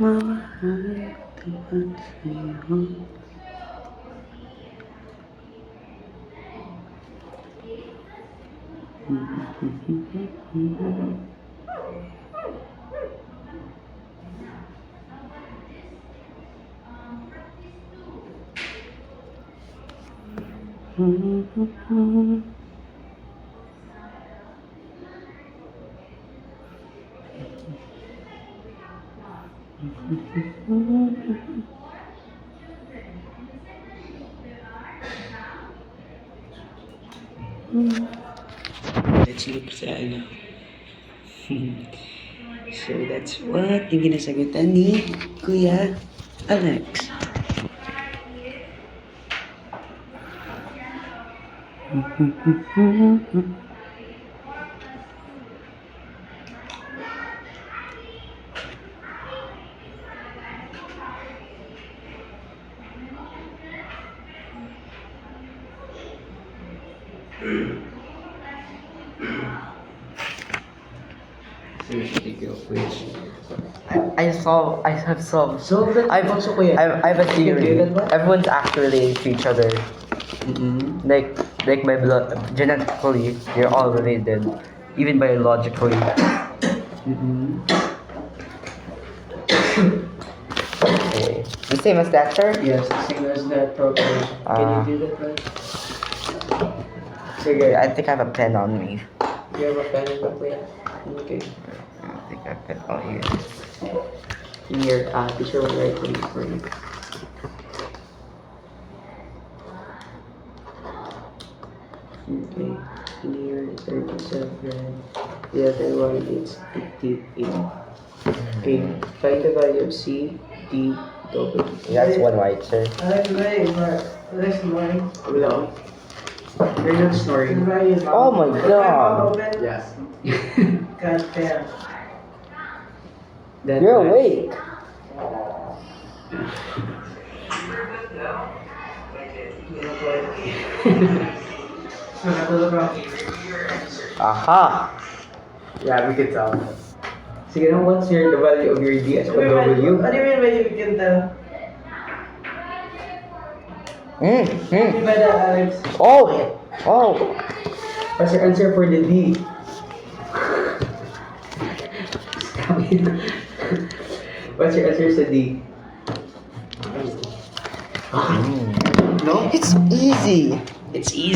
Mawahal tapat sa'yo. Let's look sa ano. So that's what yung ginasagutan ni Kuya Alex. I have some. So that I have a theory. Everyone's actually related to each other. Like by blood, genetically, you're all related, even biologically. Okay. The same as that, sir? Yes, same as that procreation. Can you do that, right? Sige, I think I have a pen on me. You have a pen in the plate? Okay. I think I have a pen on here. Here, teacher will write things for you. Okay, here 37. The other one is 58. Okay, find the value of C, D, W. That's one right, sir. Wala. You're not snoring. Oh my god! Yes. God damn. That You're one. awake! Aha! Yeah, we can tell. Sige na, what's the value of your D as a W? What do you mean by you can tell? What do you mean by that, Alex? Oh! Oh! What's your answer for the D? What's your answer sa D? No? It's easy! It's easy.